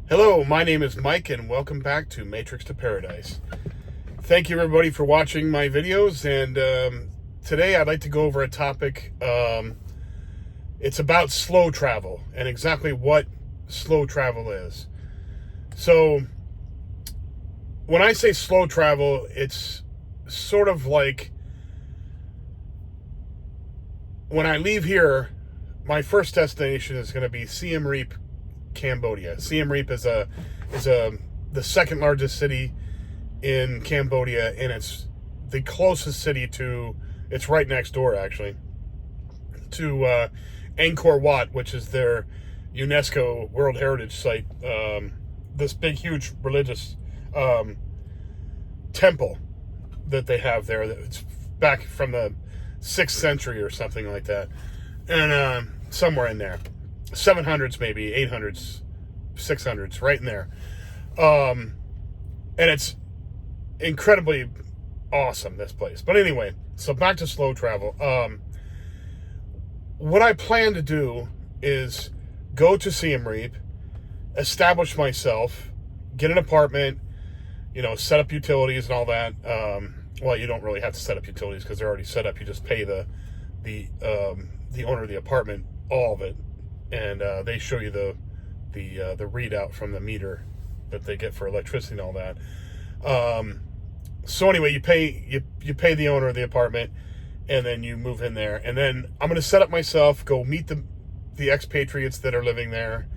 Hello, my name is Mike, and welcome back to Matrix to Paradise. Thank you, everybody, for watching my videos. And today I'd like to go over a topic. It's about slow travel and exactly what slow travel is. So, when I say slow travel, it's sort of like when I leave here, my first destination is going to be Siem Reap, Cambodia. Siem Reap is the second largest city in Cambodia, and it's the closest city to, it's right next door actually, to Angkor Wat, which is their UNESCO World Heritage Site. This big, huge religious temple that they have there. It's back from the 6th century or something like that. And somewhere in there. 700s maybe, 800s, 600s, right in there. And it's incredibly awesome, this place. But anyway, so back to slow travel. What I plan to do is go to Siem Reap, establish myself, get an apartment, set up utilities and all that. Well, you don't really have to set up utilities because they're already set up. You just pay the owner of the apartment all of it, and they show you the readout from the meter that they get for electricity and all that. So anyway, you pay the owner of the apartment, and then you move in there. And then I'm going to set up myself, go meet the expatriates that are living there,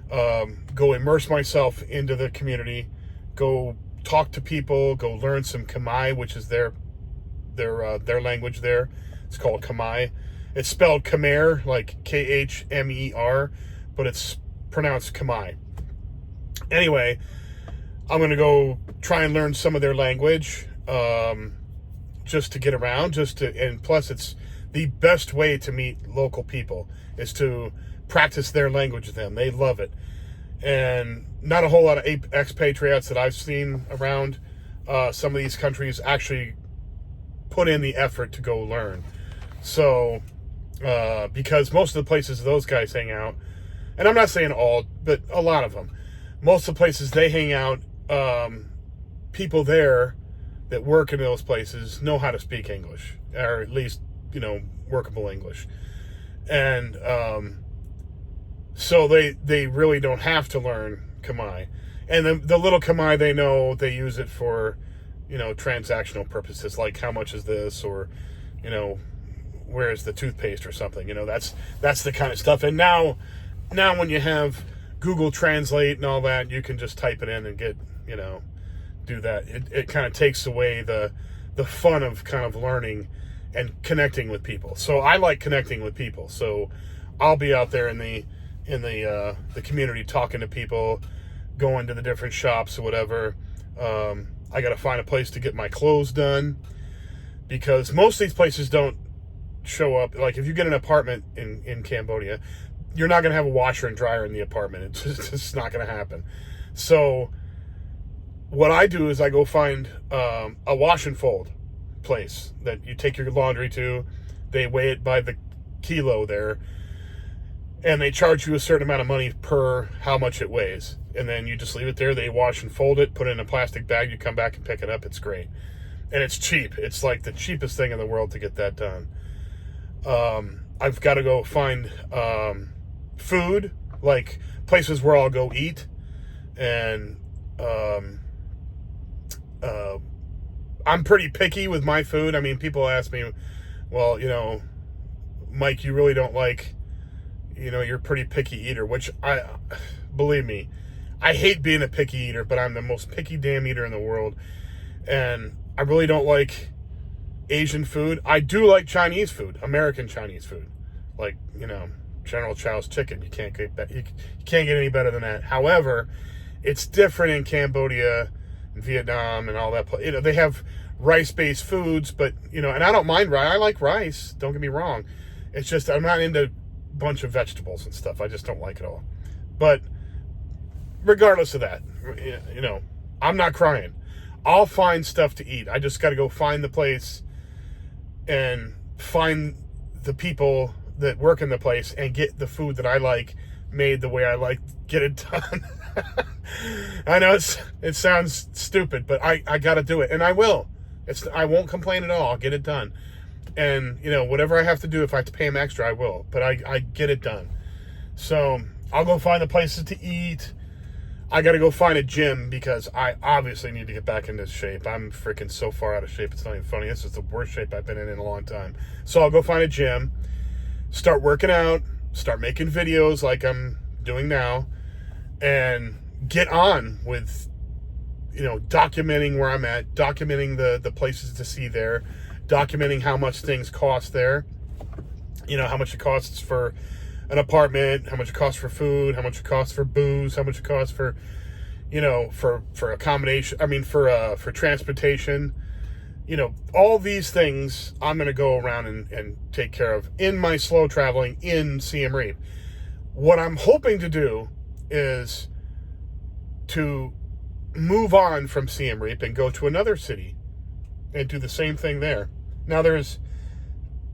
go immerse myself into the community, go talk to people, go learn some Khmer, which is their language there. It's called Khmer. It's spelled Khmer, like Khmer, but it's pronounced Khmer. Anyway, I'm going to go try and learn some of their language, just to get around, and plus it's the best way to meet local people is to practice their language with them. They love it. And not a whole lot of expatriates that I've seen around some of these countries actually put in the effort to go learn. So, because most of the places those guys hang out, and I'm not saying all, but a lot of them, most of the places they hang out, people there that work in those places know how to speak English, or at least, workable English. And so they really don't have to learn Khmer. And the little Khmer they know, they use it for, transactional purposes, like how much is this, or, where's the toothpaste or something. That's the kind of stuff. And now when you have Google Translate and all that, you can just type it in and get, do that. It kind of takes away the fun of kind of learning and connecting with people. So I like connecting with people. So I'll be out there in the community talking to people, going to the different shops or whatever. I got to find a place to get my clothes done, because most of these places don't show up. Like if you get an apartment in Cambodia, you're not going to have a washer and dryer in the apartment. It's just not going to happen. So what I do is I go find a wash and fold place that you take your laundry to. They weigh it by the kilo there, and they charge you a certain amount of money per how much it weighs. And then you just leave it there. They wash and fold it, put it in a plastic bag. You come back and pick it up. It's great. And it's cheap. It's like the cheapest thing in the world to get that done. I've got to go find food, like places where I'll go eat. And I'm pretty picky with my food. I mean, people ask me, well, Mike, you really don't like, you're a pretty picky eater, which believe me, I hate being a picky eater, but I'm the most picky damn eater in the world. And I really don't like Asian food. I do like Chinese food, American Chinese food, like, General Chow's chicken. You can't get that. You can't get any better than that. However, it's different in Cambodia and Vietnam and all that. They have rice-based foods, but, and I don't mind rice. I like rice. Don't get me wrong. It's just I'm not into a bunch of vegetables and stuff. I just don't like it all. But regardless of that, I'm not crying. I'll find stuff to eat. I just got to go find the place and find the people that work in the place and get the food that I like made the way I like get it done. I know it sounds stupid, but I got to do it, and I will. I won't complain at all. I'll get it done. And, whatever I have to do, if I have to pay them extra, I will. But I get it done. So I'll go find the places to eat. I got to go find a gym because I obviously need to get back into shape. I'm freaking so far out of shape. It's not even funny. This is the worst shape I've been in a long time. So I'll go find a gym, start working out, start making videos like I'm doing now, and get on with, documenting where I'm at, documenting the places to see there, documenting how much things cost there, how much it costs for an apartment, how much it costs for food, how much it costs for booze, how much it costs for, for accommodation, for transportation, all these things I'm going to go around and take care of in my slow traveling in Siem Reap. What I'm hoping to do is to move on from Siem Reap and go to another city and do the same thing there. Now there's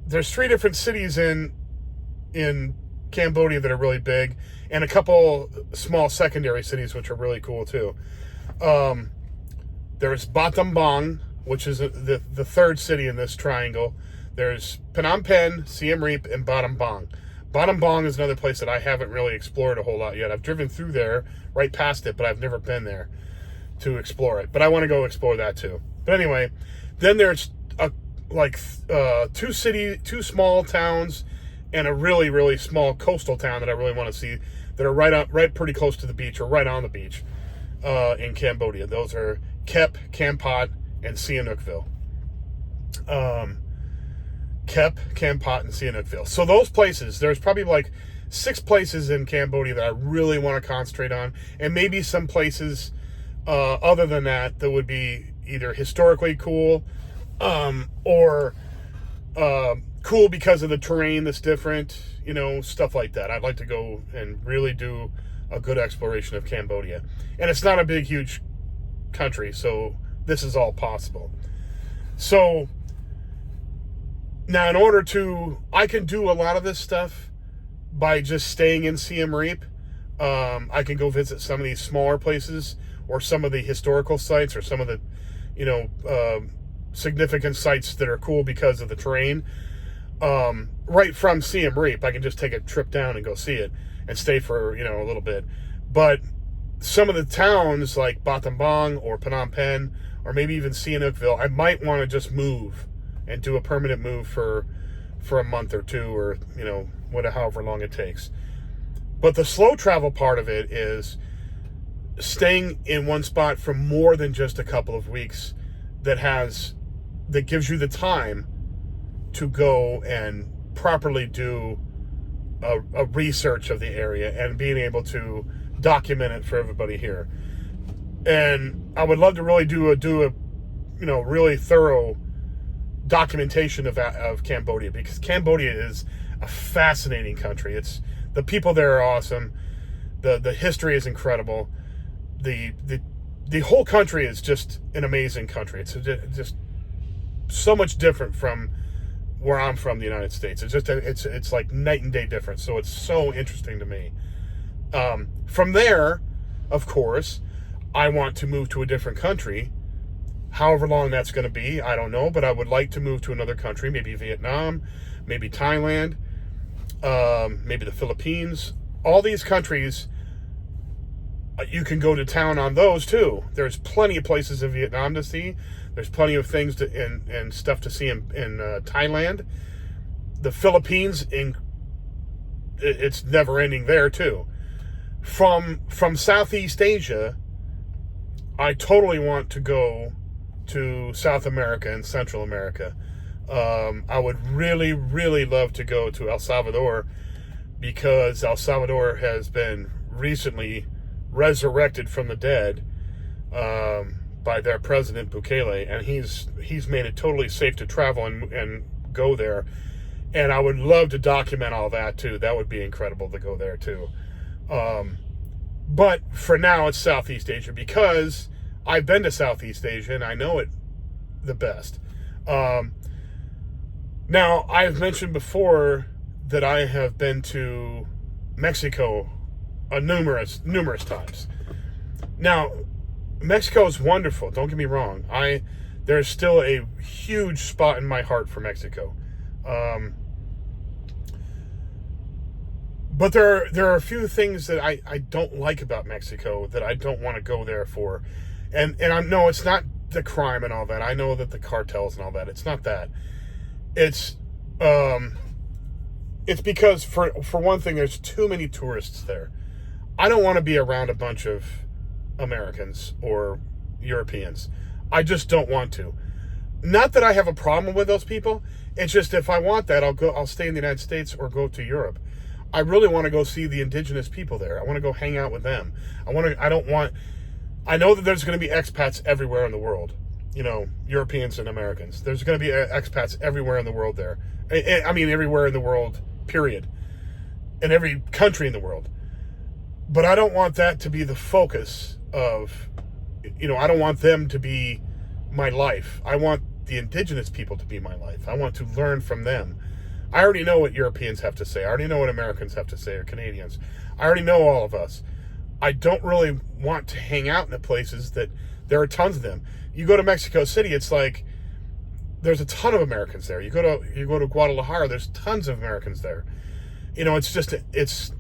3 different cities in Cambodia that are really big, and a couple small secondary cities which are really cool too. There's Battambang, which is the third city in this triangle. There's Phnom Penh, Siem Reap, and Battambang. Battambang is another place that I haven't really explored a whole lot yet. I've driven through there, right past it, but I've never been there to explore it. But I want to go explore that too. But anyway, then there's 2 small towns and a really, really small coastal town that I really want to see that are right pretty close to the beach or right on the beach in Cambodia. Those are Kep, Kampot, and Sihanoukville. Kep, Kampot, and Sihanoukville. So those places, there's probably 6 places in Cambodia that I really want to concentrate on, and maybe some places other than that would be either historically cool or cool because of the terrain that's different, stuff like that. I'd like to go and really do a good exploration of Cambodia. And it's not a big, huge country, so this is all possible. So now I can do a lot of this stuff by just staying in Siem Reap. I can go visit some of these smaller places or some of the historical sites or some of the, significant sites that are cool because of the terrain. Right from Siem Reap, I can just take a trip down and go see it and stay for, a little bit. But some of the towns like Battambang or Phnom Penh or maybe even Sihanoukville, I might want to just move and do a permanent move for a month or 2 or, however long it takes. But the slow travel part of it is staying in one spot for more than just a couple of weeks that gives you the time to go and properly do a research of the area and being able to document it for everybody here. And I would love to really do a really thorough documentation of Cambodia, because Cambodia is a fascinating country. The people there are awesome. The history is incredible. The whole country is just an amazing country. It's just so much different from where I'm from, the United States. It's like night and day difference. So it's so interesting to me. From there, of course, I want to move to a different country. However long that's going to be, I don't know, but I would like to move to another country, maybe Vietnam, maybe Thailand, maybe the Philippines. All these countries, you can go to town on those too. There's plenty of places in Vietnam to see. There's plenty of things and stuff to see in Thailand. The Philippines, it's never ending there too. From Southeast Asia, I totally want to go to South America and Central America. I would really, really love to go to El Salvador, because El Salvador has been recently resurrected from the dead by their president Bukele, and he's made it totally safe to travel and go there. And I would love to document all that too. That would be incredible to go there too. But for now, it's Southeast Asia, because I've been to Southeast Asia and I know it the best. Now, I've mentioned before that I have been to Mexico numerous times. Now, Mexico is wonderful. Don't get me wrong. There's still a huge spot in my heart for Mexico. But there are a few things that I don't like about Mexico that I don't want to go there for. And no, it's not the crime and all that. I know that the cartels and all that. It's not that. It's because for one thing, there's too many tourists there. I don't want to be around a bunch of Americans or Europeans. I just don't want to. Not that I have a problem with those people. It's just if I want that, I'll stay in the United States or go to Europe. I really want to go see the indigenous people there. I want to go hang out with them. I know that there's going to be expats everywhere in the world. Europeans and Americans. There's going to be expats everywhere in the world there. I mean, everywhere in the world, period. In every country in the world. But I don't want that to be the focus of, I don't want them to be my life. I want the indigenous people to be my life. I want to learn from them. I already know what Europeans have to say. I already know what Americans have to say, or Canadians. I already know all of us. I don't really want to hang out in the places that there are tons of them. You go to Mexico City, it's like there's a ton of Americans there. You go to Guadalajara, there's tons of Americans there. It's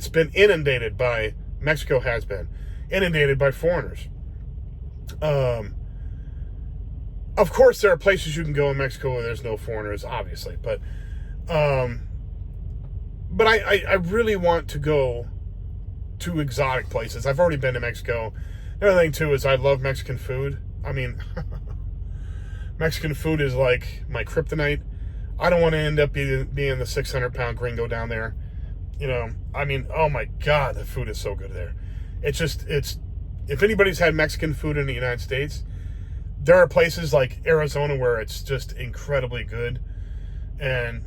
been inundated by, Mexico has been inundated by foreigners. Of course, there are places you can go in Mexico where there's no foreigners, obviously, but I really want to go to exotic places. I've already been to Mexico. The other thing too is I love Mexican food. I mean, Mexican food is like my kryptonite. I don't want to end up being the 600-pound gringo down there. I mean, oh my God, the food is so good there. If anybody's had Mexican food in the United States, there are places like Arizona where it's just incredibly good. And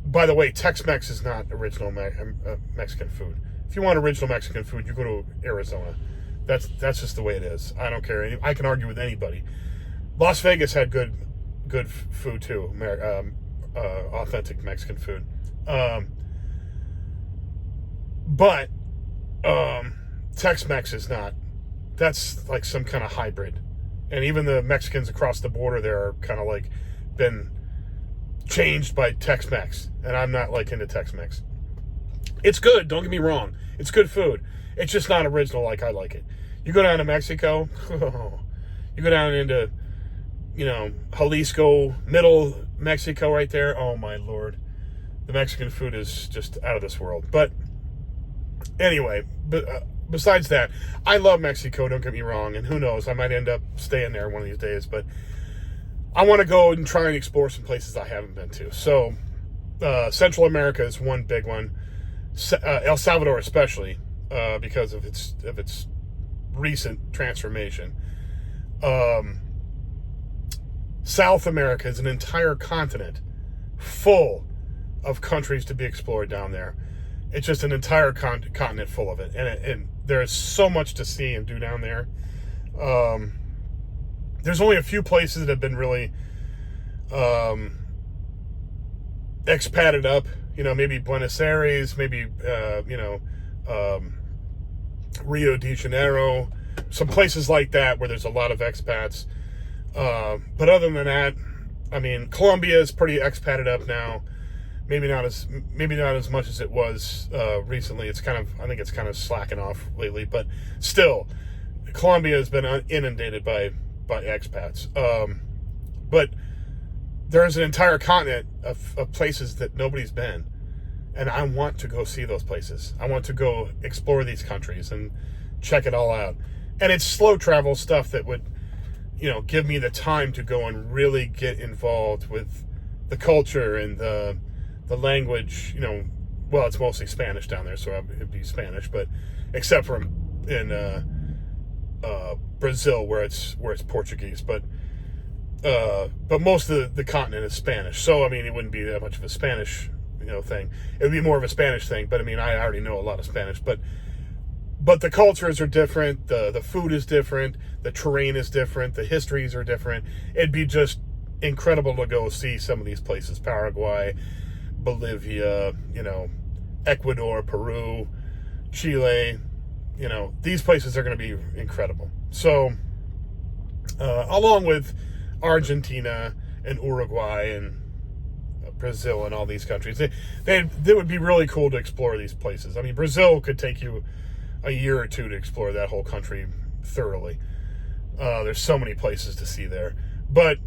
by the way, Tex-Mex is not original Mexican food. If you want original Mexican food, you go to Arizona. That's just the way it is. I don't care. I can argue with anybody. Las Vegas had good food too, authentic Mexican food. But Tex-Mex is not. That's like some kind of hybrid. And even the Mexicans across the border there are kind of like been changed by Tex-Mex. And I'm not like into Tex-Mex. It's good, don't get me wrong. It's good food. It's just not original like I like it. You go down to Mexico, you go down into, Jalisco, middle Mexico right there. Oh my Lord. The Mexican food is just out of this world. But anyway, besides that, I love Mexico, don't get me wrong. And who knows, I might end up staying there one of these days. But I want to go and try and explore some places I haven't been to. So Central America is one big one. El Salvador especially, because of its recent transformation. South America is an entire continent full of countries to be explored down there. It's just an entire continent full of it, and there is so much to see and do down there. There's only a few places that have been really expated up. Maybe Buenos Aires, maybe Rio de Janeiro, some places like that where there's a lot of expats. But other than that, I mean, Colombia is pretty expated up now. Maybe not as much as it was recently. I think it's kind of slacking off lately, but still, Colombia has been inundated by expats. But there's an entire continent of places that nobody's been, and I want to go see those places. I want to go explore these countries and check it all out. And it's slow travel stuff that would, give me the time to go and really get involved with the culture and the language. Well, it's mostly Spanish down there, so it'd be Spanish, but except for in Brazil where it's Portuguese, but most of the continent is Spanish. So I mean, it wouldn't be that much of a Spanish thing. It would be more of a Spanish thing. But I mean, I already know a lot of Spanish, but the cultures are different. The food is different. The terrain is different. The histories are different. It'd be just incredible to go see some of these places: Paraguay, Bolivia, Ecuador, Peru, Chile, these places are going to be incredible. So, along with Argentina and Uruguay and Brazil and all these countries, they would be really cool to explore these places. I mean, Brazil could take you a year or two to explore that whole country thoroughly. There's so many places to see there, but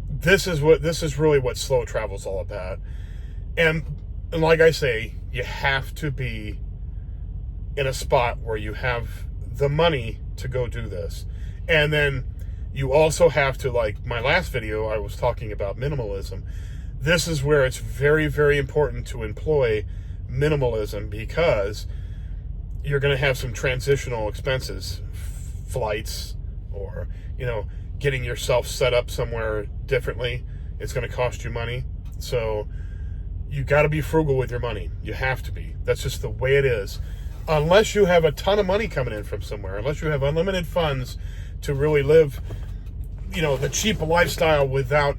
this is really what slow travel is all about. And like I say, you have to be in a spot where you have the money to go do this. And then you also have to, like my last video, I was talking about minimalism. This is where it's very, very important to employ minimalism, because you're going to have some transitional expenses, flights, or, getting yourself set up somewhere differently. It's going to cost you money. So you got to be frugal with your money. You have to be. That's just the way it is. Unless you have a ton of money coming in from somewhere, unless you have unlimited funds to really live, the cheap lifestyle without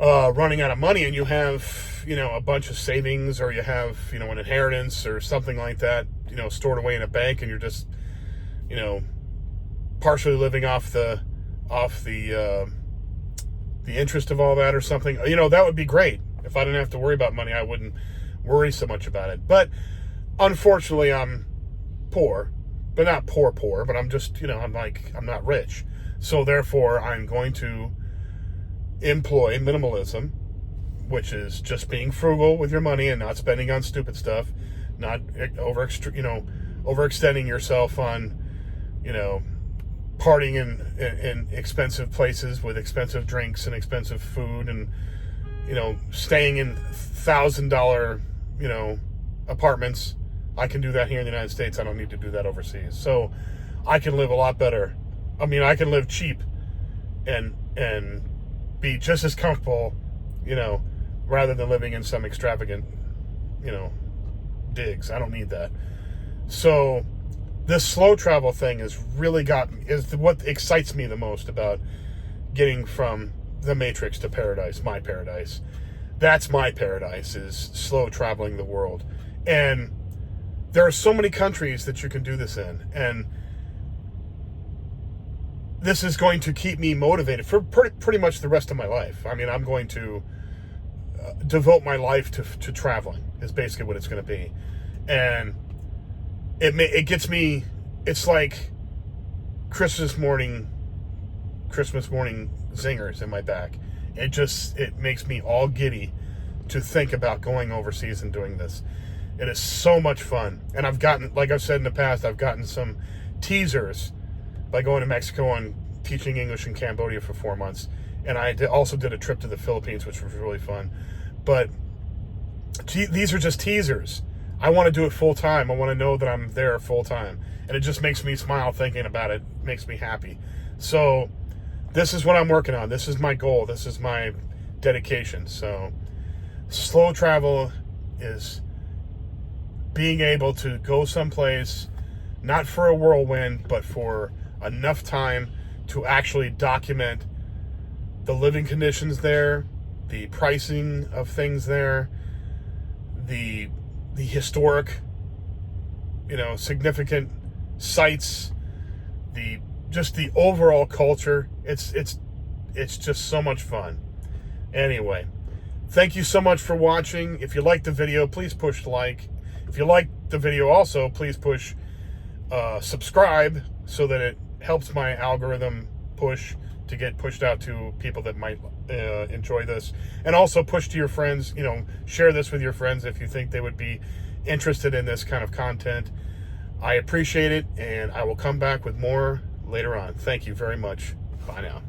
running out of money, and you have, a bunch of savings, or you have, an inheritance or something like that, stored away in a bank, and you're just, partially living off the interest of all that or something, that would be great. If I didn't have to worry about money, I wouldn't worry so much about it. But unfortunately, I'm poor, but not poor, but I'm just, I'm not rich. So therefore, I'm going to employ minimalism, which is just being frugal with your money and not spending on stupid stuff, not overextending yourself on, partying in expensive places with expensive drinks and expensive food, and, staying in $1,000, apartments. I can do that here in the United States. I don't need to do that overseas. So I can live a lot better. I mean, I can live cheap and be just as comfortable, rather than living in some extravagant, digs. I don't need that. So this slow travel thing is what excites me the most about getting from the Matrix to paradise, my paradise. That's my paradise, is slow traveling the world. And there are so many countries that you can do this in. And this is going to keep me motivated for pretty much the rest of my life. I mean, I'm going to devote my life to traveling, is basically what it's going to be. And it gets me, it's like Christmas morning zingers in my back. It makes me all giddy to think about going overseas and doing this. It is so much fun. And I've gotten, like I've said in the past, I've gotten some teasers by going to Mexico and teaching English in Cambodia for 4 months. And I also did a trip to the Philippines, which was really fun. But these are just teasers. I want to do it full time. I want to know that I'm there full time. And it just makes me smile thinking about it. It makes me happy. So this is what I'm working on. This is my goal. This is my dedication. So slow travel is being able to go someplace, not for a whirlwind, but for enough time to actually document the living conditions there, the pricing of things there, the historic, significant sites, just the overall culture. It's just so much fun. Anyway, thank you so much for watching. If you liked the video, please push like. If you liked the video also, please push subscribe, so that it helps my algorithm push to get pushed out to people that might enjoy this. And also push to your friends, share this with your friends if you think they would be interested in this kind of content. I appreciate it, and I will come back with more later on. Thank you very much. Bye now.